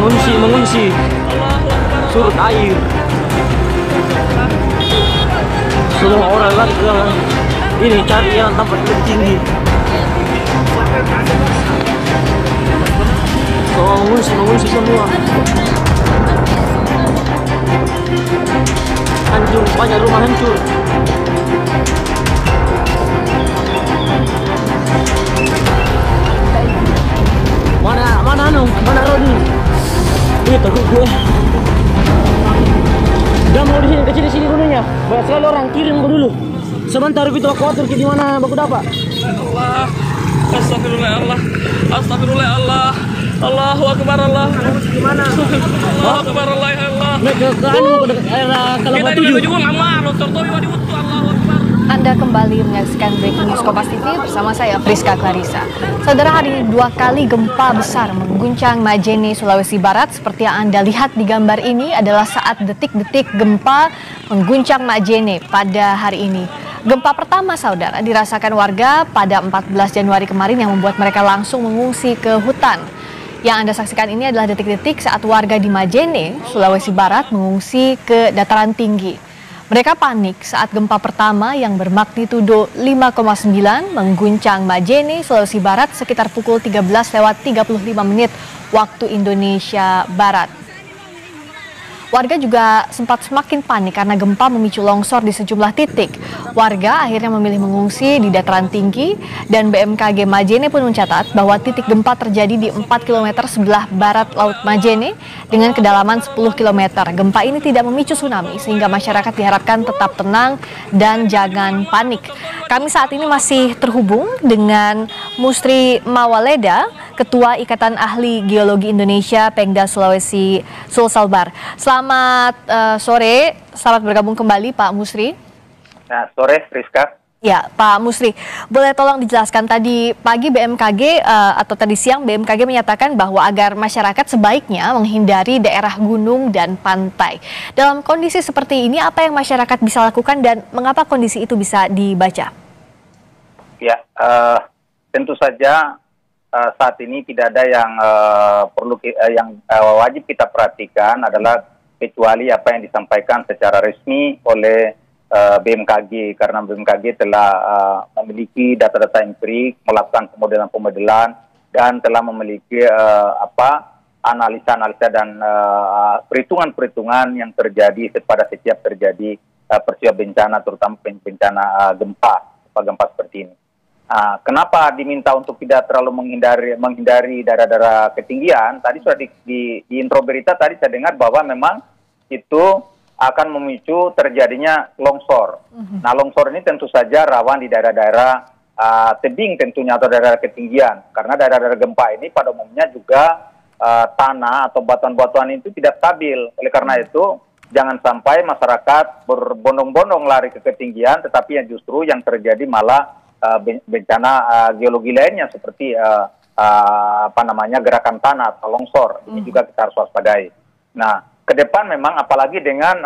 mengungsi. Surut air. Semua orang lari ke ini cari yang tempat lebih tinggi. Semua mengungsi semua. Hancur, banyak rumah hancur. Mana Rodi? Ini takut gue. Udah mau di sini gunungnya. Banyak sekali orang, kirim gue dulu. Sebentar itu aku atur ke dimana baku dapat. Allah, astagfirullah Allah, astagfirullah Allah, Allahu akbar Allah. Gimana? Allahu akbar Allah Allah. Ke anu ke daerah Kalapa 7. Juga ngamar, dokter Tobi wadi utuh Allahu akbar. Anda kembali menyaksikan Breaking News Kompas TV bersama saya Friska Clarissa. Saudara, hari ini 2 kali gempa besar mengguncang Majene, Sulawesi Barat. Seperti yang Anda lihat di gambar ini adalah saat detik-detik gempa mengguncang Majene pada hari ini. Gempa pertama, saudara, dirasakan warga pada 14 Januari kemarin yang membuat mereka langsung mengungsi ke hutan. Yang Anda saksikan ini adalah detik-detik saat warga di Majene, Sulawesi Barat mengungsi ke dataran tinggi. Mereka panik saat gempa pertama yang bermagnitudo 5,9 mengguncang Majene, Sulawesi Barat sekitar pukul 13.35 waktu Indonesia Barat. Warga juga sempat semakin panik karena gempa memicu longsor di sejumlah titik. Warga akhirnya memilih mengungsi di dataran tinggi dan BMKG Majene pun mencatat bahwa titik gempa terjadi di 4 km sebelah barat Laut Majene dengan kedalaman 10 km. Gempa ini tidak memicu tsunami sehingga masyarakat diharapkan tetap tenang dan jangan panik. Kami saat ini masih terhubung dengan Musri Mawaleda, Ketua Ikatan Ahli Geologi Indonesia Pemda Sulawesi Sulselbar. Selamat sore, selamat bergabung kembali Pak Musri. Nah, sore Friska. Ya, Pak Musri, boleh tolong dijelaskan tadi pagi BMKG atau tadi siang BMKG menyatakan bahwa agar masyarakat sebaiknya menghindari daerah gunung dan pantai. Dalam kondisi seperti ini, apa yang masyarakat bisa lakukan dan mengapa kondisi itu bisa dibaca? Ya, tentu saja saat ini tidak ada yang wajib kita perhatikan adalah kecuali apa yang disampaikan secara resmi oleh BMKG, karena BMKG telah memiliki data-data empirik, melakukan pemodelan-pemodelan dan telah memiliki analisa-analisa dan perhitungan-perhitungan yang terjadi pada setiap terjadi peristiwa bencana, terutama bencana gempa seperti ini. Kenapa diminta untuk tidak terlalu menghindari daerah-daerah ketinggian? Tadi sudah di intro berita tadi saya dengar bahwa memang itu akan memicu terjadinya longsor. Nah, longsor ini tentu saja rawan di daerah-daerah tebing tentunya atau daerah ketinggian. Karena daerah-daerah gempa ini pada umumnya juga tanah atau batuan-batuan itu tidak stabil. Oleh karena itu, jangan sampai masyarakat berbondong-bondong lari ke ketinggian, tetapi yang justru yang terjadi malah bencana geologi lainnya seperti gerakan tanah atau longsor. Ini juga kita harus waspadai. Nah, ke depan memang apalagi dengan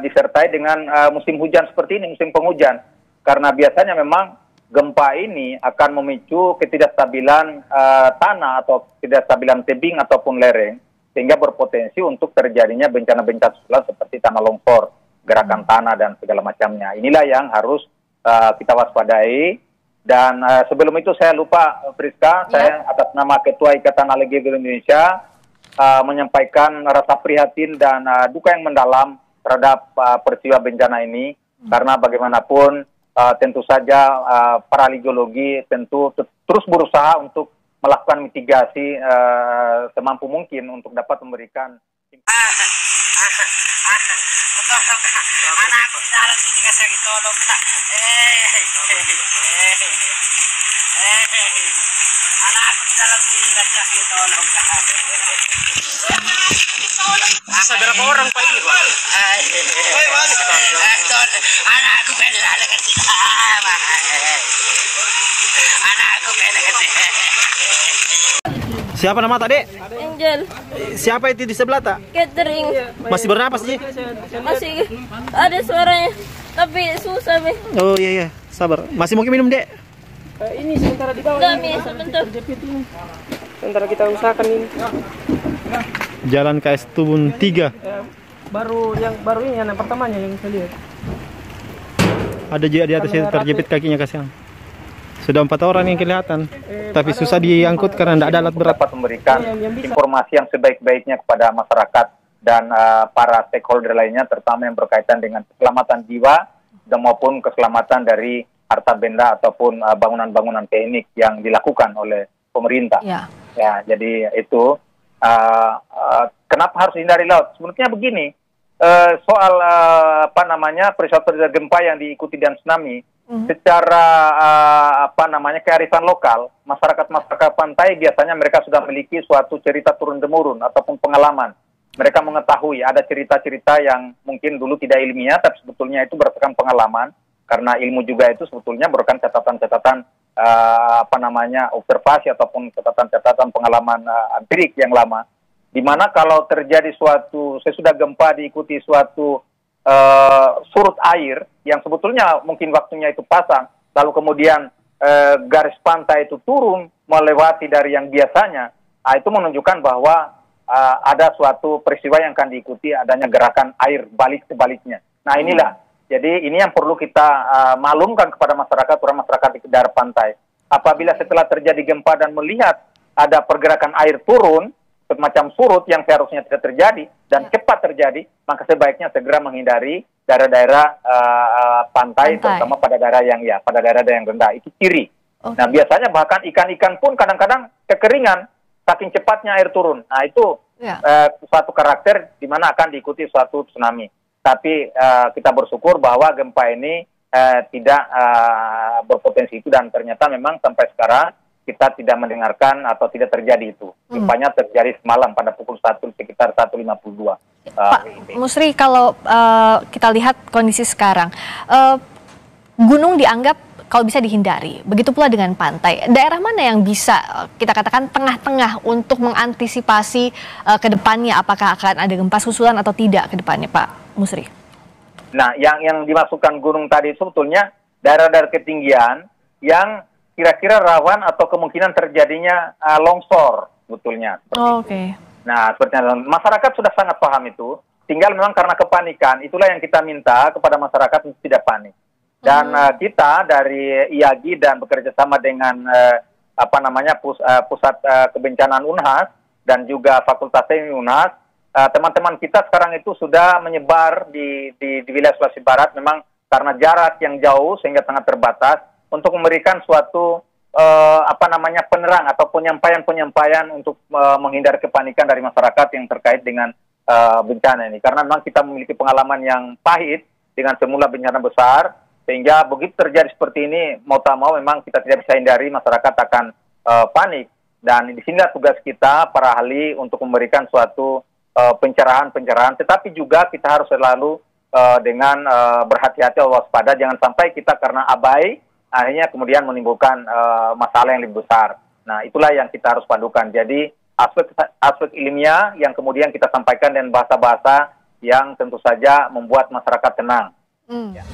disertai dengan musim hujan seperti ini, musim penghujan. Karena biasanya memang gempa ini akan memicu ketidakstabilan tanah atau ketidakstabilan tebing ataupun lereng, sehingga berpotensi untuk terjadinya bencana-bencana susulan seperti tanah longsor, gerakan tanah dan segala macamnya. Inilah yang harus kita waspadai. Dan sebelum itu saya lupa, Friska, saya atas nama Ketua Ikatan Ahli Geologi Indonesia menyampaikan rasa prihatin dan duka yang mendalam terhadap peristiwa bencana ini, karena bagaimanapun tentu saja para ahli geologi tentu terus berusaha untuk melakukan mitigasi semampu mungkin untuk dapat memberikan anakku dalam sini kasih tolong kak. Anakku dalam sini kasih tolong kak. Masa berapa orang Pak ini Pak? Anakku pengen kasih sama. Anakku pengen kasih. Siapa nama tadi? Angel. Siapa itu di sebelah tak? Catering. Masih bernapas sih? Masih ada suaranya, tapi susah Mi. Oh iya, sabar. Masih mungkin minum dek? Ini sementara di bawah. Enggak Mi, sebentar. Sementara kita usahakan ini. Jalan KS Tubun 3. Baru ini yang pertamanya yang saya lihat. Ada juga di atas itu terjepit kakinya kasihan. Sudah 4 orang yang kelihatan, tapi susah diangkut karena tidak ada alat berat. Dapat memberikan informasi yang sebaik-baiknya kepada masyarakat dan para stakeholder lainnya, terutama yang berkaitan dengan keselamatan jiwa dan maupun keselamatan dari harta benda ataupun bangunan-bangunan teknik yang dilakukan oleh pemerintah. Ya, jadi itu kenapa harus hindari laut? Sebenarnya begini, soal peristiwa gempa yang diikuti dan tsunami. Secara kearifan lokal, masyarakat pantai biasanya mereka sudah memiliki suatu cerita turun-temurun ataupun pengalaman. Mereka mengetahui ada cerita-cerita yang mungkin dulu tidak ilmiah, tapi sebetulnya itu berdasarkan pengalaman, karena ilmu juga itu sebetulnya berdasarkan catatan-catatan observasi ataupun catatan-catatan pengalaman empirik yang lama. Di mana kalau terjadi sesudah gempa diikuti suatu surut air yang sebetulnya mungkin waktunya itu pasang, lalu kemudian garis pantai itu turun melewati dari yang biasanya, itu menunjukkan bahwa ada suatu peristiwa yang akan diikuti adanya gerakan air balik sebaliknya. Nah inilah, jadi ini yang perlu kita maklumkan kepada masyarakat, orang masyarakat di daerah pantai. Apabila setelah terjadi gempa dan melihat ada pergerakan air turun, semacam surut yang seharusnya tidak terjadi dan cepat terjadi, maka sebaiknya segera menghindari daerah-daerah pantai, terutama pada daerah yang rendah. Itu ciri. Nah biasanya bahkan ikan-ikan pun kadang-kadang kekeringan saking cepatnya air turun. Nah itu suatu karakter di mana akan diikuti suatu tsunami. Tapi kita bersyukur bahwa gempa ini tidak berpotensi itu, dan ternyata memang sampai sekarang kita tidak mendengarkan atau tidak terjadi itu. Gempanya terjadi semalam pada pukul 1 sekitar 1.52. Pak Musri, kalau kita lihat kondisi sekarang, gunung dianggap kalau bisa dihindari. Begitu pula dengan pantai. Daerah mana yang bisa kita katakan tengah-tengah untuk mengantisipasi ke depannya, apakah akan ada gempa susulan atau tidak ke depannya, Pak Musri? Nah, yang dimasukkan gunung tadi sebetulnya daerah-daerah ketinggian yang kira-kira rawan atau kemungkinan terjadinya longsor sebetulnya. Oke. Nah, sepertinya masyarakat sudah sangat paham itu. Tinggal memang karena kepanikan, itulah yang kita minta kepada masyarakat untuk tidak panik. Dan kita dari IAGI dan bekerja sama dengan pusat kebencanaan Unhas dan juga Fakultas Teknik Unhas, teman-teman kita sekarang itu sudah menyebar di wilayah Sulawesi Barat, memang karena jarak yang jauh sehingga sangat terbatas, untuk memberikan suatu penerang atau penyampaian untuk menghindari kepanikan dari masyarakat yang terkait dengan bencana ini. Karena memang kita memiliki pengalaman yang pahit dengan semula bencana besar, sehingga begitu terjadi seperti ini, mau tak mau memang kita tidak bisa hindari masyarakat akan panik. Dan di sinilah tugas kita, para ahli, untuk memberikan suatu pencerahan, tetapi juga kita harus selalu dengan berhati-hati, waspada, jangan sampai kita karena abai akhirnya kemudian menimbulkan masalah yang lebih besar. Nah, itulah yang kita harus padukan. Jadi aspek ilmiah yang kemudian kita sampaikan dan bahasa-bahasa yang tentu saja membuat masyarakat tenang. Ya.